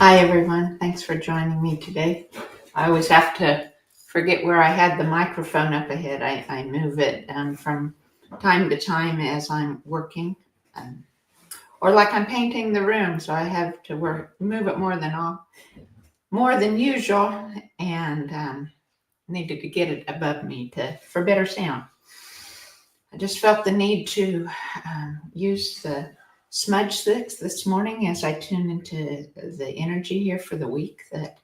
Hi, everyone. Thanks for joining me today. I always have to forget where I had the microphone up ahead. I move it from time to time as I'm working, um, or like I'm painting the room, so I have to move it more than usual, and needed to get it above me for better sound. I just felt the need to use the smudge sticks this morning as I tune into the energy here for the week, that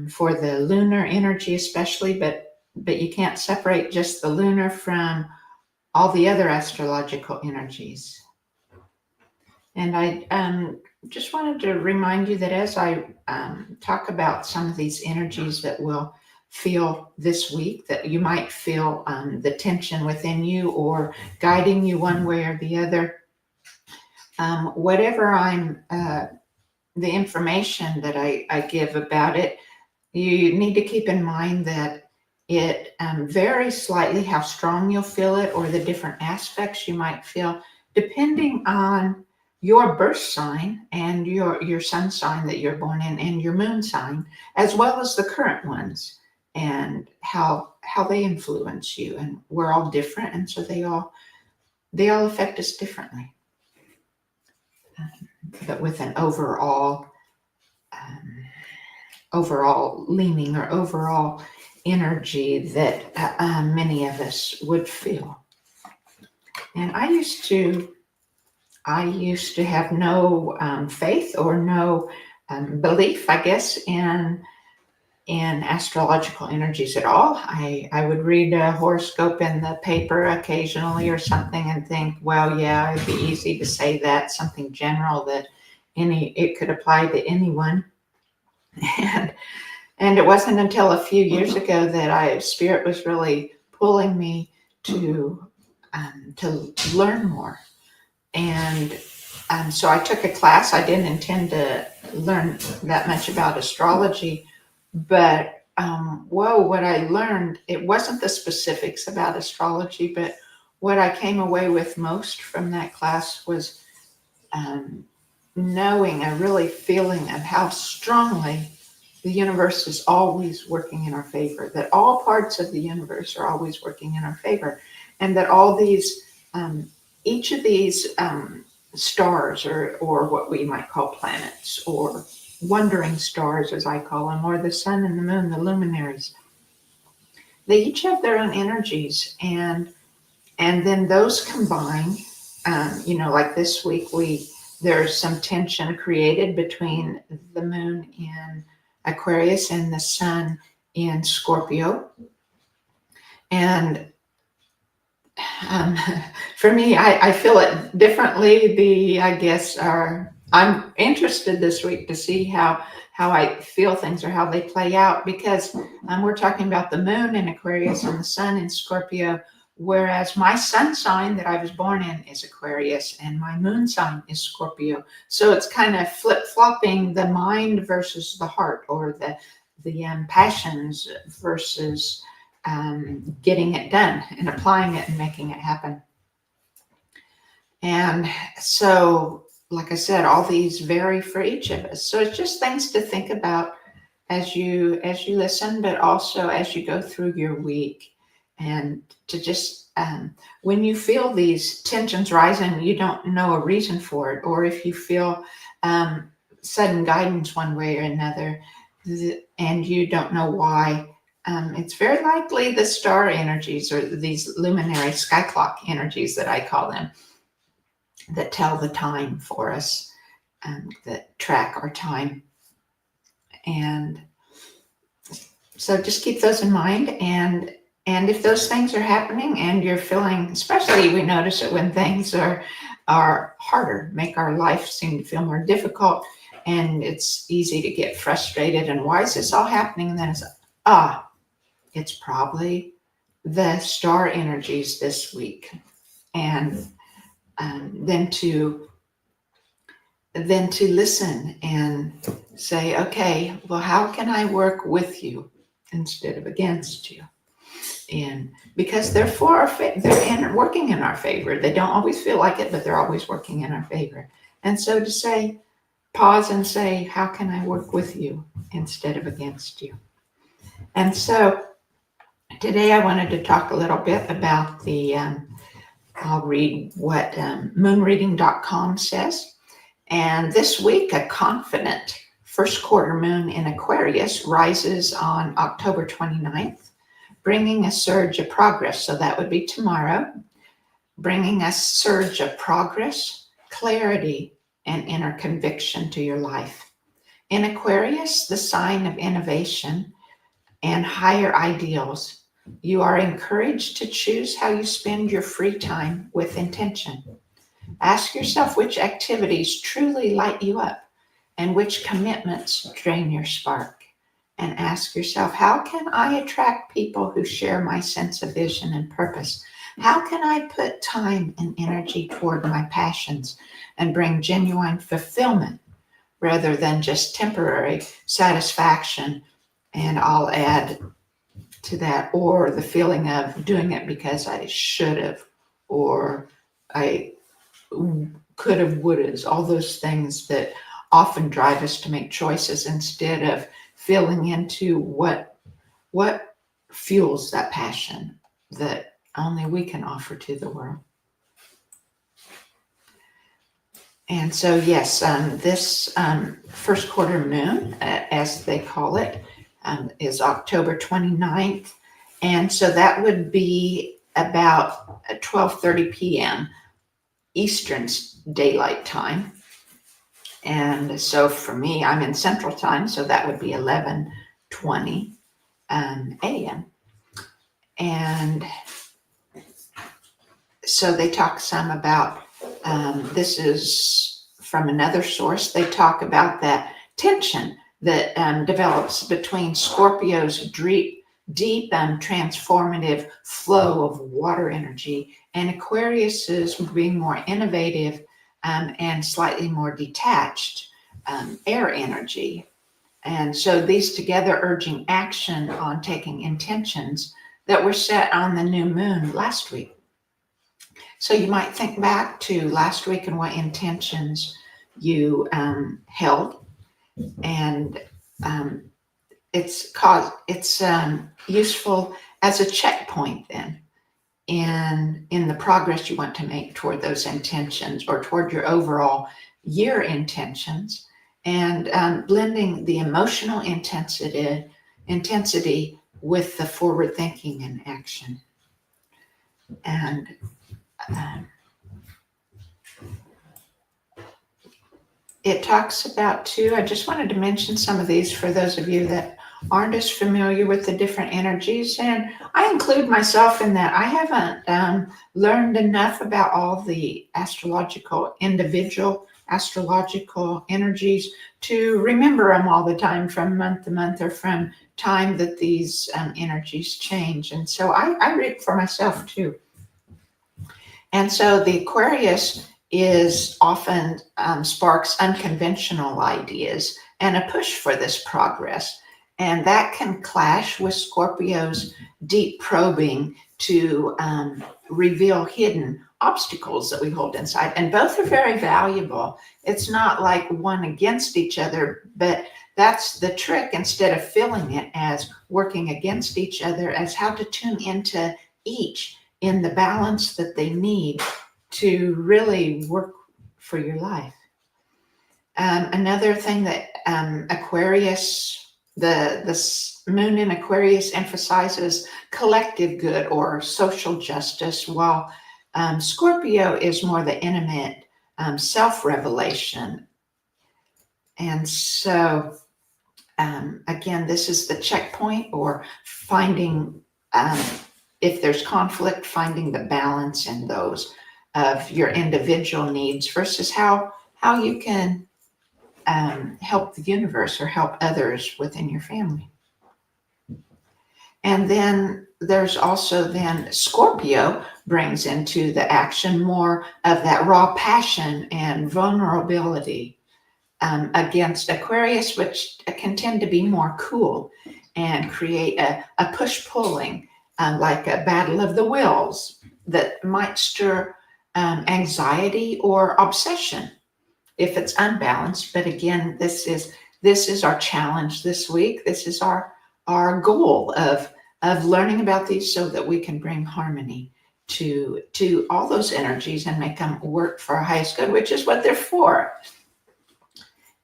for the lunar energy especially, but you can't separate just the lunar from all the other astrological energies. And I just wanted to remind you that as I talk about some of these energies that we'll feel this week, that you might feel the tension within you or guiding you one way or the other. Whatever the information that I give about it, you need to keep in mind that it varies slightly how strong you'll feel it, or the different aspects you might feel, depending on your birth sign and your sun sign that you're born in, and your moon sign, as well as the current ones, and how they influence you. And we're all different, and so they all affect us differently, but with an overall leaning or overall energy that many of us would feel. And I used to have no faith or no belief, I guess, in astrological energies at all. I would read a horoscope in the paper occasionally or something and think, well, yeah, it'd be easy to say that, something general that it could apply to anyone. And it wasn't until a few years ago that Spirit was really pulling me to learn more. And so I took a class. I didn't intend to learn that much about astrology, but what I learned, it wasn't the specifics about astrology, but what I came away with most from that class was knowing and really feeling of how strongly the universe is always working in our favor, that all parts of the universe are always working in our favor, and that all these, each of these stars, or what we might call planets, or wandering stars, as I call them, or the sun and the moon, the luminaries, they each have their own energies, and then those combine. Like this week, there's some tension created between the moon in Aquarius and the sun in Scorpio. And for me, I feel it differently. I'm interested this week to see how I feel things or how they play out, because we're talking about the moon in Aquarius and the sun in Scorpio, whereas my sun sign that I was born in is Aquarius and my moon sign is Scorpio. So it's kind of flip-flopping the mind versus the heart, or the passions versus getting it done and applying it and making it happen. And so, like I said, all these vary for each of us. So it's just things to think about as you listen, but also as you go through your week. And to just, when you feel these tensions rising, you don't know a reason for it, or if you feel sudden guidance one way or another, and you don't know why, it's very likely the star energies, or these luminary sky clock energies that I call them, that tell the time for us, that track our time. And so just keep those in mind. And if those things are happening and you're feeling, especially we notice it when things are harder, make our life seem to feel more difficult, and it's easy to get frustrated. And why is this all happening? And then it's probably the star energies this week. And then to listen and say, okay, well, how can I work with you instead of against you? And because they're working in our favor. They don't always feel like it, but they're always working in our favor. And so to say, pause and say, how can I work with you instead of against you? And so today I wanted to talk a little bit about I'll read what moonreading.com says. And this week, a confident first quarter moon in Aquarius rises on October 29th, bringing a surge of progress. So that would be tomorrow, bringing a surge of progress, clarity, and inner conviction to your life. In Aquarius, the sign of innovation and higher ideals, you are encouraged to choose how you spend your free time with intention. Ask yourself which activities truly light you up and which commitments drain your spark. And ask yourself, how can I attract people who share my sense of vision and purpose? How can I put time and energy toward my passions and bring genuine fulfillment rather than just temporary satisfaction? And I'll add to that, or the feeling of doing it because I should have, or I could have, would have, all those things that often drive us to make choices instead of feeling into what fuels that passion that only we can offer to the world. And so, yes, this first quarter moon, as they call it, is October 29th. And so that would be about 12:30 p.m. Eastern Daylight Time. And so for me, I'm in Central Time, so that would be 11:20 a.m. And so they talk some about, this is from another source, they talk about that tension that develops between Scorpio's deep transformative flow of water energy and Aquarius's being more innovative and slightly more detached air energy. And so these together urging action on taking intentions that were set on the new moon last week. So you might think back to last week and what intentions you held, and it's useful as a checkpoint then in the progress you want to make toward those intentions or toward your overall year intentions, and blending the emotional intensity with the forward thinking and action. And it talks about too, I just wanted to mention some of these for those of you that aren't as familiar with the different energies, and I include myself in that. I haven't learned enough about all the individual astrological energies to remember them all the time from month to month or from time that these energies change. And so I read for myself too. And so the Aquarius is often sparks unconventional ideas and a push for this progress. And that can clash with Scorpio's deep probing to reveal hidden obstacles that we hold inside. And both are very valuable. It's not like one against each other, but that's the trick. Instead of feeling it as working against each other, as how to tune into each in the balance that they need to really work for your life. Another thing that Aquarius, the moon in Aquarius emphasizes collective good or social justice, while Scorpio is more the intimate self-revelation. And so, again, this is the checkpoint, or finding, if there's conflict, finding the balance in those of your individual needs versus how you can help the universe or help others within your family. And then there's also then Scorpio brings into the action more of that raw passion and vulnerability against Aquarius, which can tend to be more cool and create a push-pulling, like a battle of the wills that might stir anxiety or obsession. if it's unbalanced. But again, this is our challenge this week. This is our goal of learning about these so that we can bring harmony to all those energies and make them work for our highest good, which is what they're for.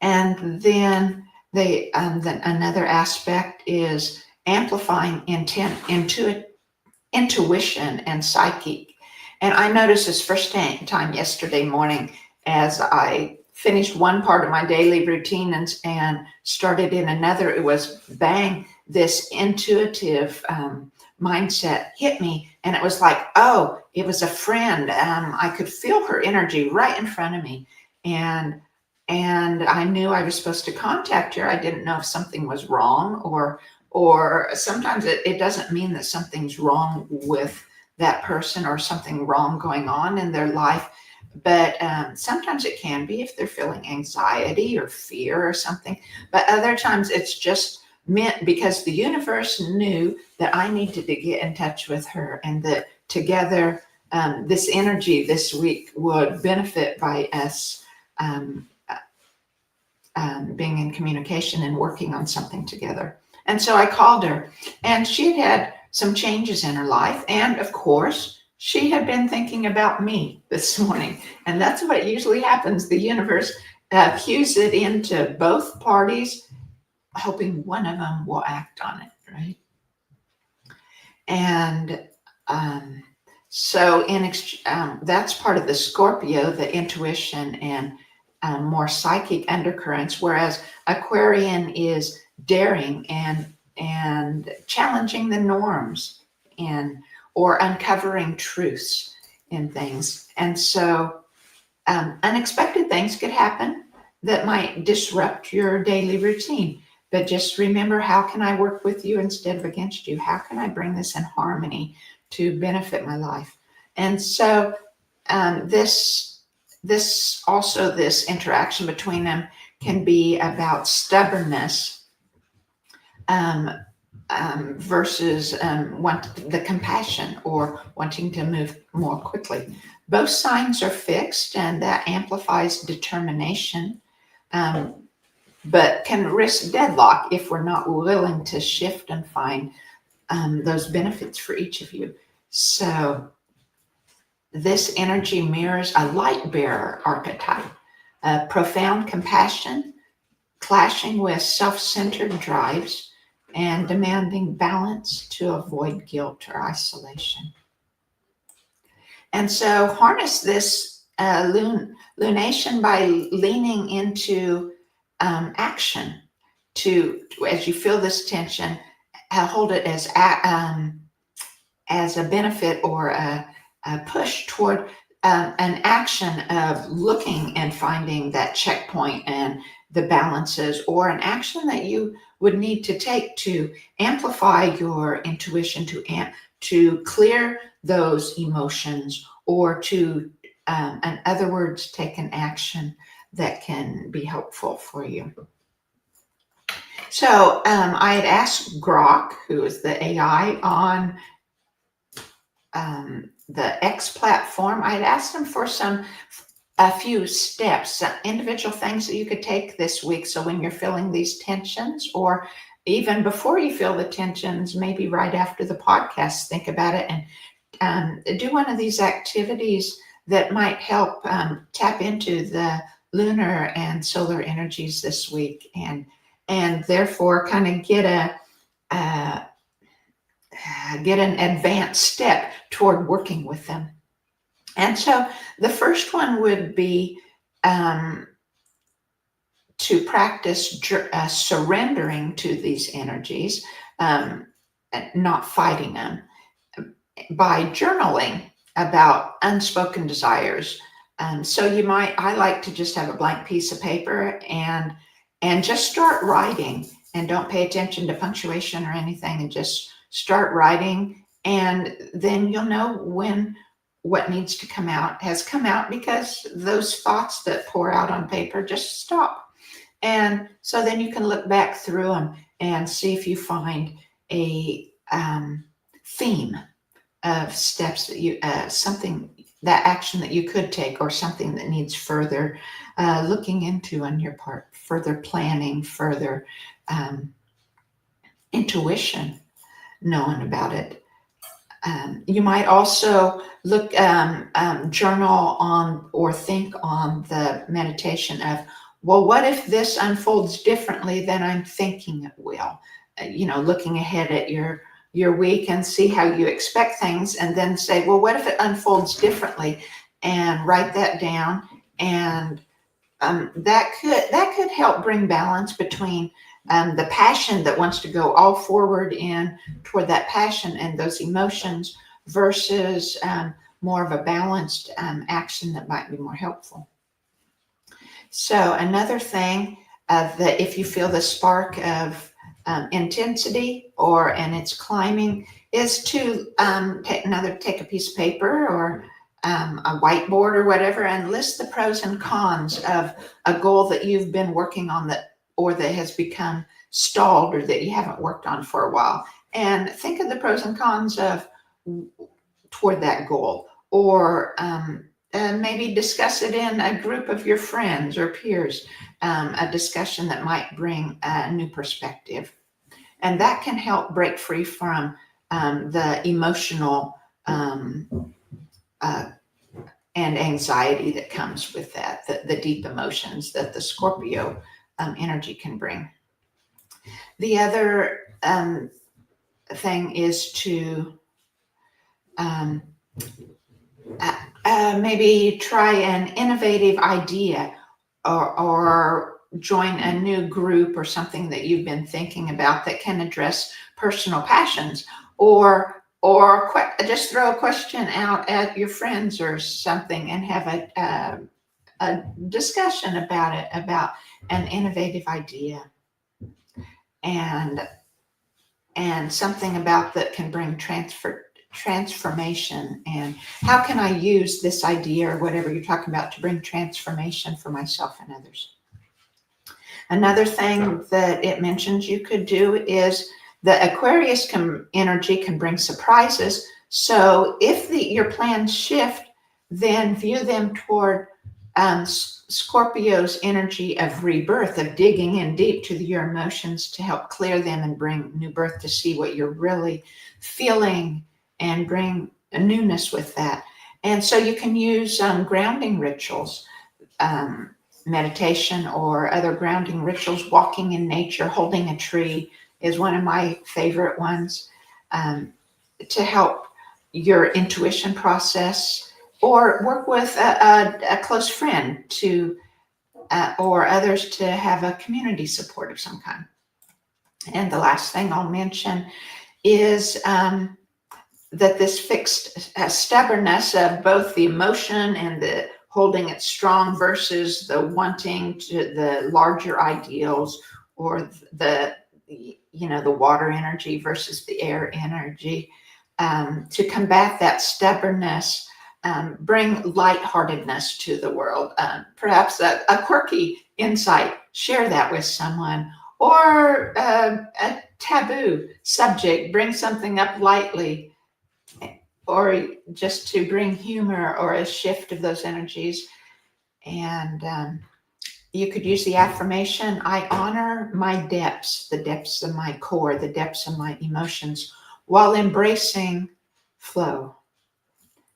And then then another aspect is amplifying intuition and psychic. And I noticed this first time yesterday morning as I finished one part of my daily routine and started in another. It was bang, this intuitive mindset hit me, and it was like, oh, it was a friend. I could feel her energy right in front of me, and I knew I was supposed to contact her. I didn't know if something was wrong, or sometimes it doesn't mean that something's wrong with that person or something wrong going on in their life. But sometimes it can be if they're feeling anxiety or fear or something. But other times it's just meant because the universe knew that I needed to get in touch with her, and that together this energy this week would benefit by us being in communication and working on something together. And so I called her, and she had some changes in her life. And of course, she had been thinking about me this morning. And that's what usually happens. The universe cues it into both parties, hoping one of them will act on it, right? And so that's part of the Scorpio, the intuition and more psychic undercurrents, whereas Aquarian is daring and challenging the norms or uncovering truths in things. And so unexpected things could happen that might disrupt your daily routine. But just remember, how can I work with you instead of against you? How can I bring this in harmony to benefit my life? And so this interaction between them can be about stubbornness versus the compassion or wanting to move more quickly. Both signs are fixed, and that amplifies determination, but can risk deadlock if we're not willing to shift and find those benefits for each of you. So this energy mirrors a light bearer archetype, profound compassion, clashing with self-centered drives, and demanding balance to avoid guilt or isolation. And so harness this lunation by leaning into action as you feel this tension, hold it as a benefit or a push toward an action of looking and finding that checkpoint and the balances, or an action that you would need to take to amplify your intuition, to clear those emotions, or to, in other words, take an action that can be helpful for you. So I had asked Grok, who is the AI on the X platform, I had asked him for a few steps, individual things that you could take this week. So when you're feeling these tensions, or even before you feel the tensions, maybe right after the podcast, think about it and do one of these activities that might help tap into the lunar and solar energies this week, and therefore kind of get an advanced step toward working with them. And so the first one would be to practice surrendering to these energies, not fighting them, by journaling about unspoken desires. So I like to just have a blank piece of paper and just start writing, and don't pay attention to punctuation or anything, and just start writing. And then you'll know when what needs to come out has come out, because those thoughts that pour out on paper just stop. And so then you can look back through them and see if you find a theme of steps that something that action that you could take, or something that needs further looking into on your part, further planning, further intuition, knowing about it. You might also look, journal on or think on the meditation of, well, what if this unfolds differently than I'm thinking it will? Looking ahead at your week and see how you expect things, and then say, well, what if it unfolds differently? And write that down. And that could help bring balance between the passion that wants to go all forward in toward that passion and those emotions, versus more of a balanced action that might be more helpful. So another thing, that if you feel the spark of intensity and it's climbing, is to take a piece of paper or a whiteboard or whatever, and list the pros and cons of a goal that you've been working on, that has become stalled, or that you haven't worked on for a while. And think of the pros and cons toward that goal, or maybe discuss it in a group of your friends or peers, a discussion that might bring a new perspective. And that can help break free from the emotional and anxiety that comes with that, the deep emotions that the Scorpio energy can bring. The other thing is to maybe try an innovative idea, or join a new group or something that you've been thinking about that can address personal passions, or just throw a question out at your friends or something and have a discussion about it, about an innovative idea, and something about that can bring transformation, and how can I use this idea or whatever you're talking about to bring transformation for myself and others. Another thing that it mentions you could do is the Aquarius energy can bring surprises. So if your plans shift, then view them toward Scorpio's energy of rebirth, of digging in deep to your emotions to help clear them and bring new birth, to see what you're really feeling and bring a newness with that. And so you can use grounding rituals, meditation or other grounding rituals. Walking in nature, holding a tree is one of my favorite ones, to help your intuition process, or work with a close friend or others to have a community support of some kind. And the last thing I'll mention is that this fixed stubbornness of both the emotion and the holding it strong, versus the wanting to the larger ideals, or the water energy versus the air energy, to combat that stubbornness, bring lightheartedness to the world. Perhaps a quirky insight, share that with someone, or a taboo subject, bring something up lightly, or just to bring humor or a shift of those energies. And you could use the affirmation, I honor my depths, the depths of my core, the depths of my emotions, while embracing flow.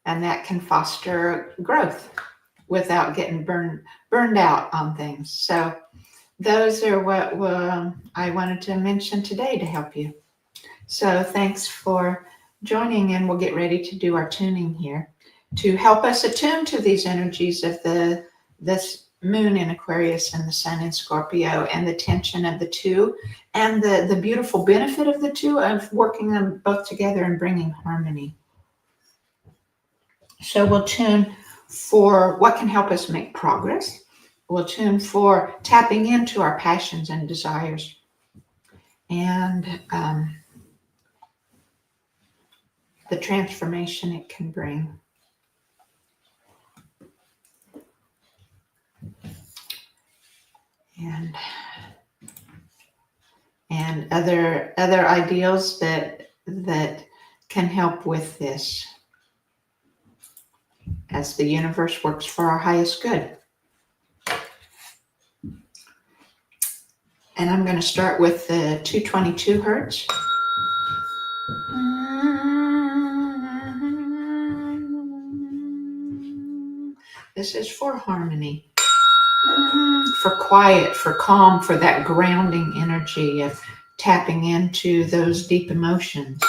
And that can foster growth without getting burned out on things. So those are what I wanted to mention today to help you. So thanks for joining, and we'll get ready to do our tuning here to help us attune to these energies of this moon in Aquarius and the sun in Scorpio, and the tension of the two, and the beautiful benefit of the two, of working them both together and bringing harmony. So we'll tune for what can help us make progress. We'll tune for tapping into our passions and desires, and the transformation it can bring. And other ideals that can help with this. as the universe works for our highest good. And I'm going to start with the 222 hertz. This is for harmony, for quiet, for calm, for that grounding energy of tapping into those deep emotions,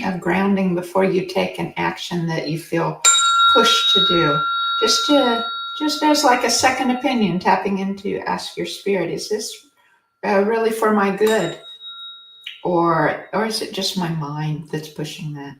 of grounding before you take an action that you feel pushed to do. Just as like a second opinion, tapping into, ask your spirit, is this really for my good? Or is it just my mind that's pushing that?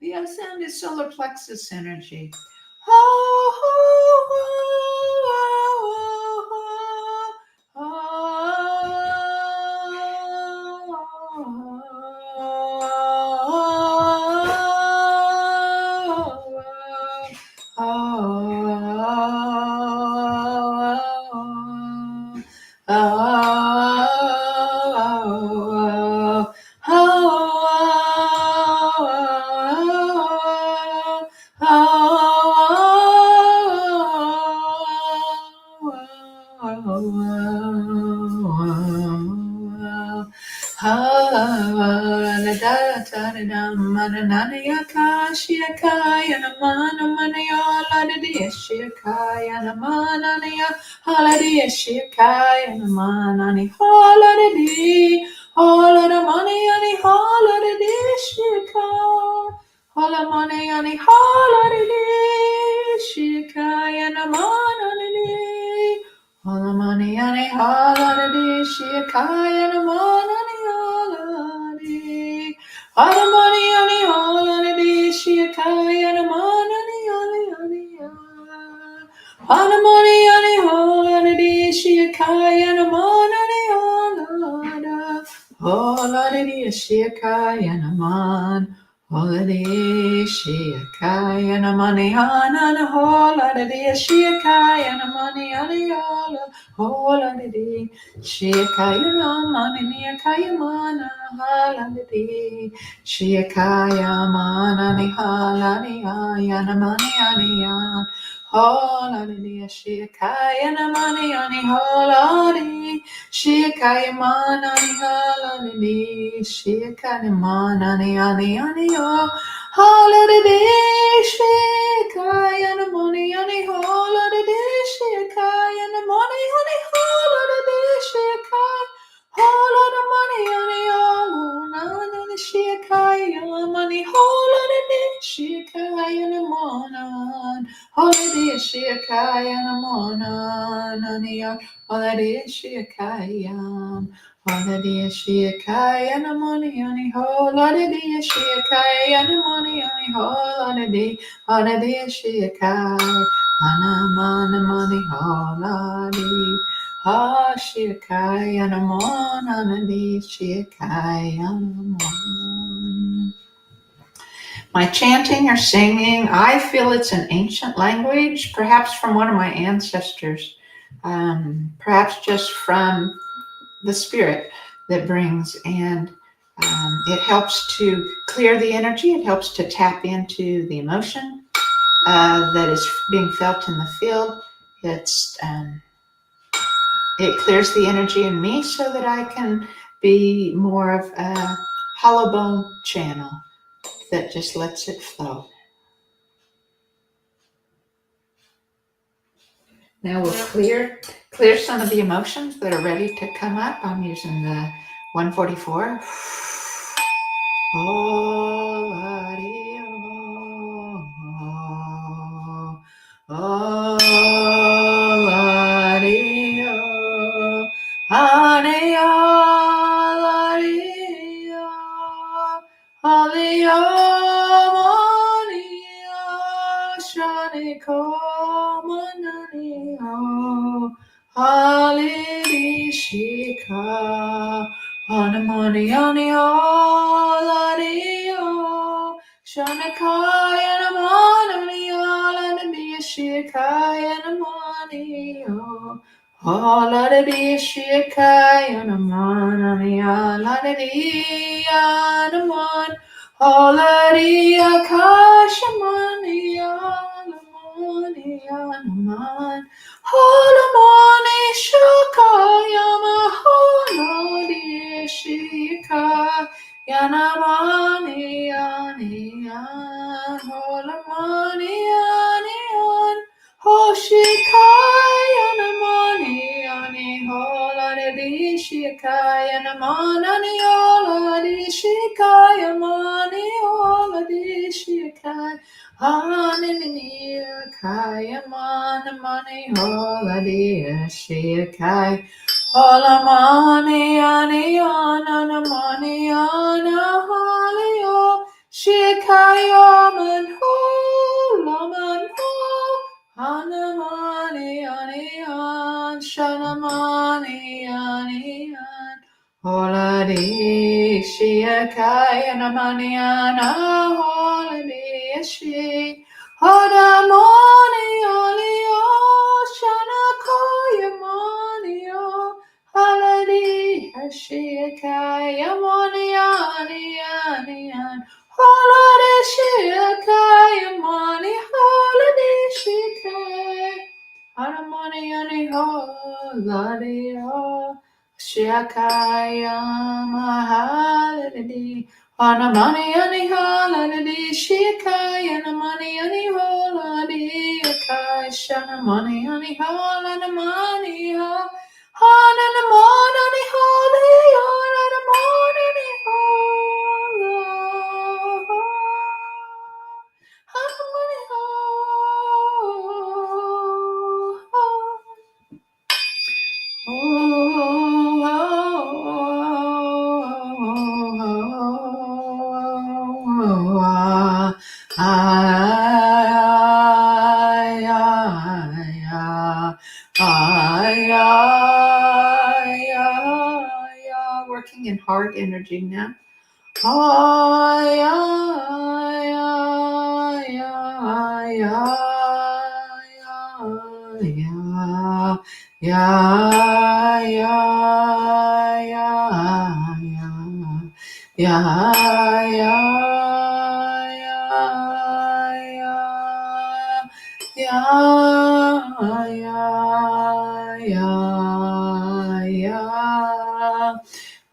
The O sound is solar plexus energy. Holiday Shiakai and a money on a holiday Shiakai and a money on a holiday Shiakai and a money holiday. Ha Shiakai and a mon on a Shiakai and a mon. My chanting or singing, I feel it's an ancient language, perhaps from one of my ancestors, perhaps just from the spirit that brings, and it helps to clear the energy. It helps to tap into the emotion that is being felt in the field. It clears the energy in me so that I can be more of a hollow bone channel that just lets it flow. Now we'll clear some of the emotions that are ready to come up. I'm using the 144. Hanamani ani haladio Shanakaya namani haladi shikaya namani haladi shikaya namani haladi naman haladi akashamani halamani naman halamani shakaya haladi shika yanamani aniyan holamani aniyan hoshika yanamani ani holadi shika yanamani holadi shika yamani holadi shika hanini kayamani mani holadi shika Halamani ani ana mani ana halio shikayaman ho laman ho hanamani ani an shanamani ani an holadi shikaya namani ana holadi shi hanamani alio shanakayamani Haladi Hashiakai Yamani Yani Yani Yan Haladi Shiakai Yamani Haladi Shikai Hanamani Yani Haladi Shiakai Yamahaladi Hanamani Yani Haladi Shikai Yanamani Yani Haladi Yakai Shanamani Yani Halanamani Hananamani holy, Hananamani holy, Hananamani Working in heart energy now.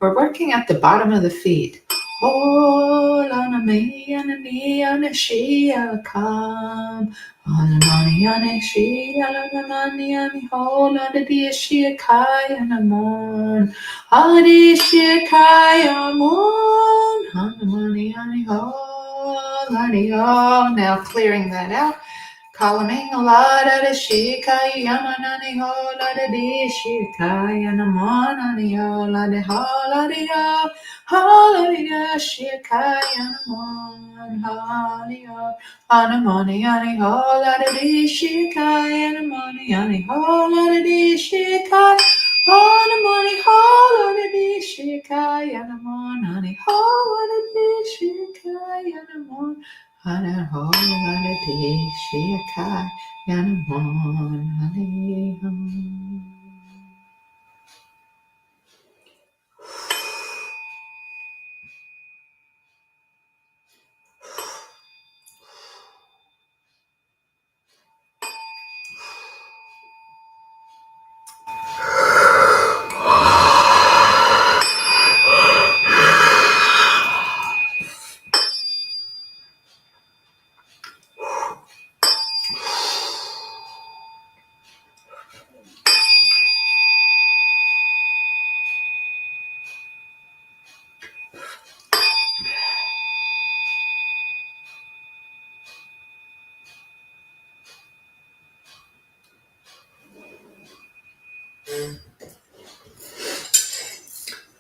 We're working at the bottom of the feet. Oh, lana me and me and she come. Anani and she, Alanani and hold on the dear she kai and a moon. Adi she kai a moon. Anani and hold. Now clearing that out. Kalaming la da de shika yamanani ho la de di shika yanamonani ho la de ha de ya shika yanamon ha anamoni yani ho la de di shika yanamoni yani ho la de di shika anamoni ho la de di shika yanamon ani ho la de di shika yanamon Hana ho hana de shikai yanamon honey hum.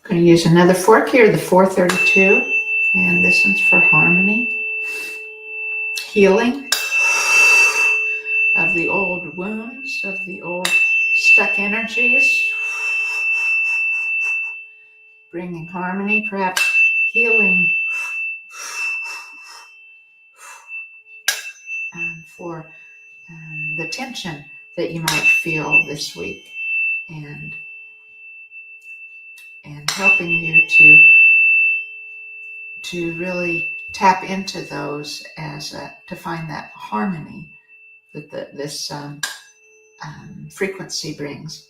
I'm going to use another fork here, the 432, and this one's for harmony, healing of the old wounds, of the old stuck energies, bringing harmony, perhaps healing for the tension that you might feel this week, and helping you to really tap into those as to find that harmony that this frequency brings.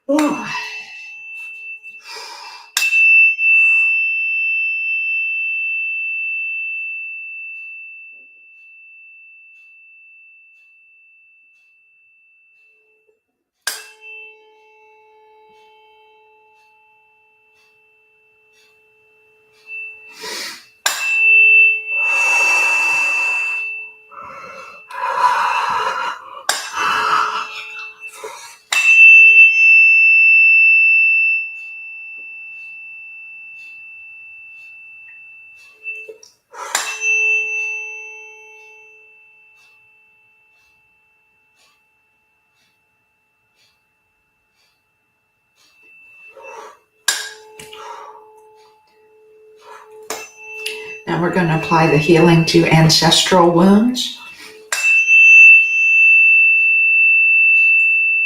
Oh. Now we're going to apply the healing to ancestral wounds.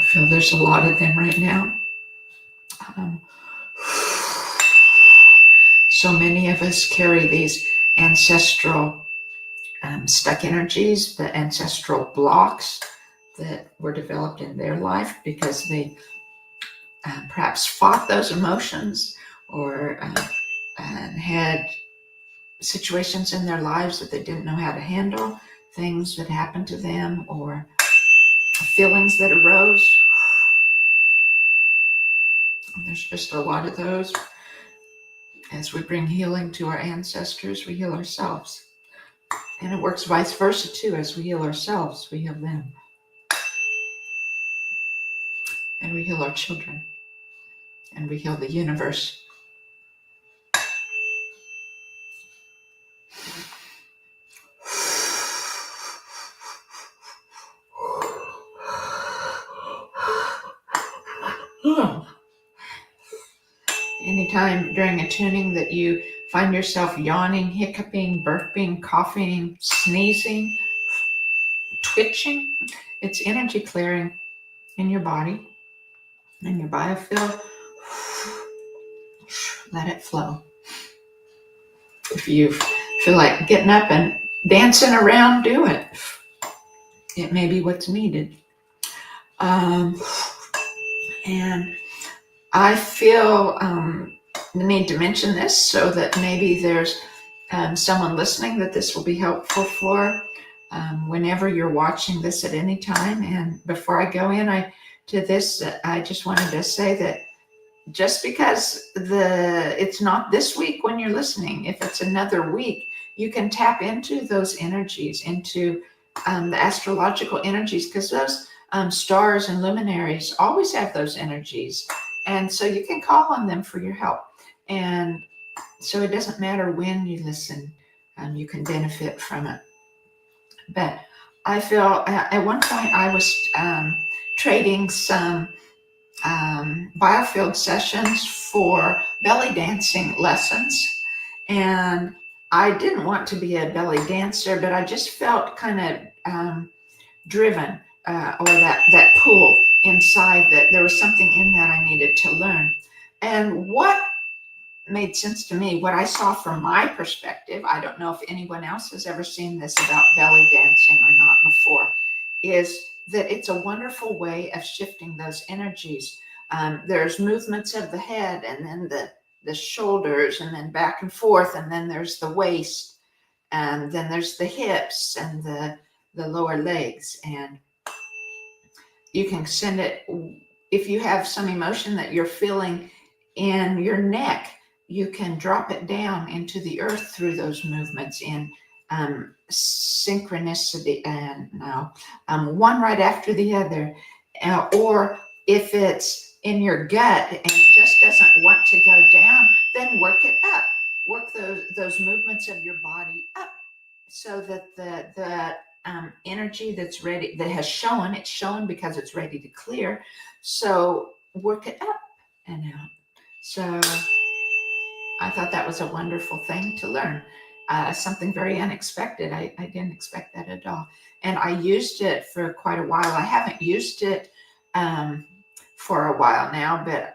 I feel there's a lot of them right now. So many of us carry these ancestral stuck energies, the ancestral blocks that were developed in their life because they perhaps fought those emotions or had situations in their lives that they didn't know how to handle, things that happened to them, or feelings that arose. There's just a lot of those. As we bring healing to our ancestors, we heal ourselves. And it works vice versa too. As we heal ourselves, we heal them. And we heal our children. And we heal the universe. Anytime during a tuning that you find yourself yawning, hiccuping, burping, coughing, sneezing, twitching, it's energy clearing in your body, in your biofield. Let it flow. If you feel like getting up and dancing around, do it. It may be what's needed. And I feel the need to mention this so that maybe there's someone listening that this will be helpful for whenever you're watching this at any time. And before I go to this, I just wanted to say that just because it's not this week when you're listening, if it's another week, you can tap into those energies, into the astrological energies, because those stars and luminaries always have those energies. And so you can call on them for your help. And so it doesn't matter when you listen, you can benefit from it. But I feel at one point I was trading some biofield sessions for belly dancing lessons. And I didn't want to be a belly dancer, but I just felt kind of driven, or that pull inside, that there was something in that I needed to learn. And what made sense to me, what I saw from my perspective, I don't know if anyone else has ever seen this about belly dancing or not before, is that it's a wonderful way of shifting those energies. There's movements of the head, and then the shoulders, and then back and forth, and then there's the waist, and then there's the hips and the lower legs. And you can send it, if you have some emotion that you're feeling in your neck, you can drop it down into the earth through those movements in synchronicity, and one right after the other. Or if it's in your gut and it just doesn't want to go down, then work it up. Work those movements of your body up, so that the energy that's ready, that has shown, it's shown because it's ready to clear. So work it up and out. So I thought that was a wonderful thing to learn. Something very unexpected. I didn't expect that at all. And I used it for quite a while. I haven't used it for a while now, but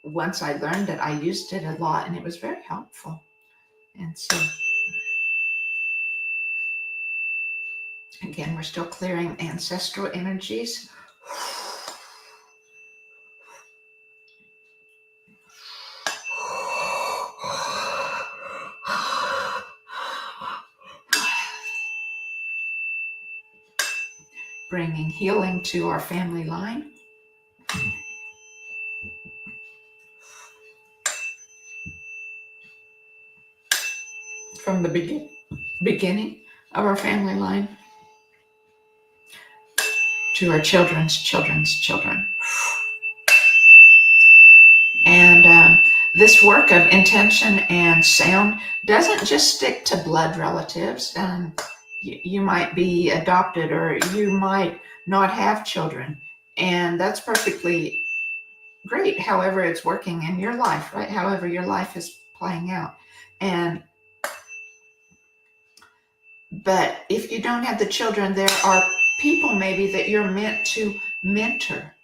once I learned it, I used it a lot, and it was very helpful. And so, again, we're still clearing ancestral energies. Bringing healing to our family line. From the beginning of our family line to our children's children's children. And this work of intention and sound doesn't just stick to blood relatives. You might be adopted, or you might not have children, and that's perfectly great. However it's working in your life, right? However your life is playing out. But if you don't have the children, there are people maybe that you're meant to mentor.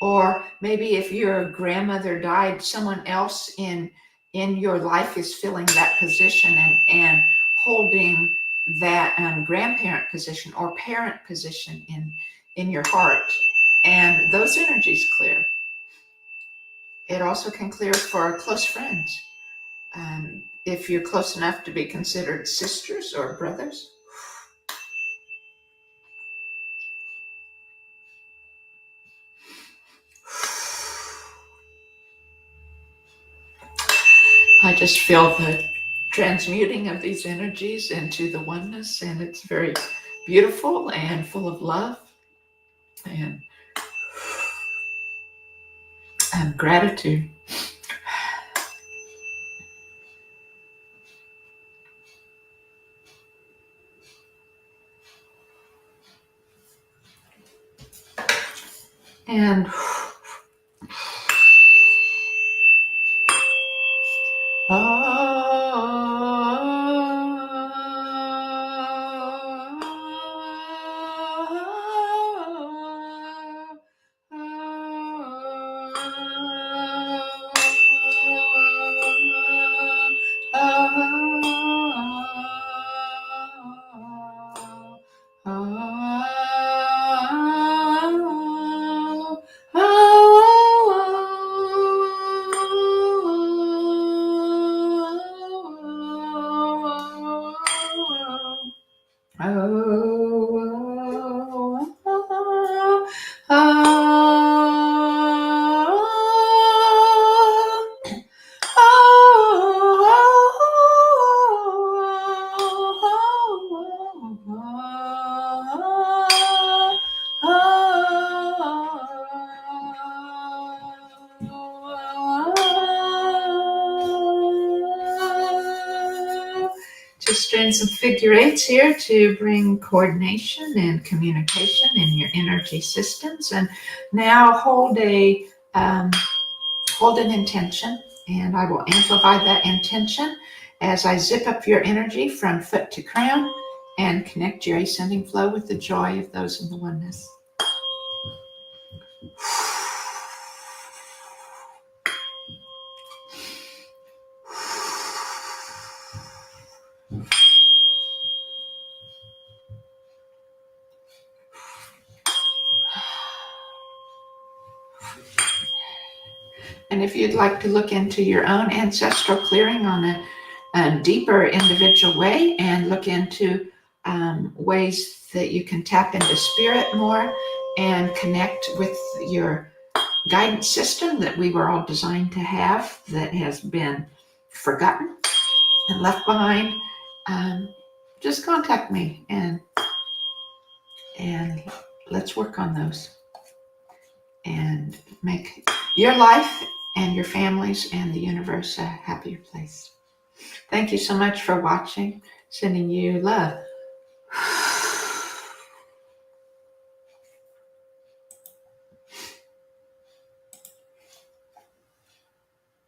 Or maybe if your grandmother died, someone else in your life is filling that position and holding that grandparent position or parent position in your heart. And those energies clear. It also can clear for close friends. If you're close enough to be considered sisters or brothers. I just feel the transmuting of these energies into the oneness, and it's very beautiful and full of love and gratitude. And Just doing some figure eights here to bring coordination and communication in your energy systems. And now hold an intention, and I will amplify that intention as I zip up your energy from foot to crown and connect your ascending flow with the joy of those in the oneness. And if you'd like to look into your own ancestral clearing on a deeper individual way and look into ways that you can tap into spirit more and connect with your guidance system that we were all designed to have that has been forgotten and left behind, just contact me and let's work on those and make your life and your families and the universe a happier place. Thank you so much for watching. Sending you love.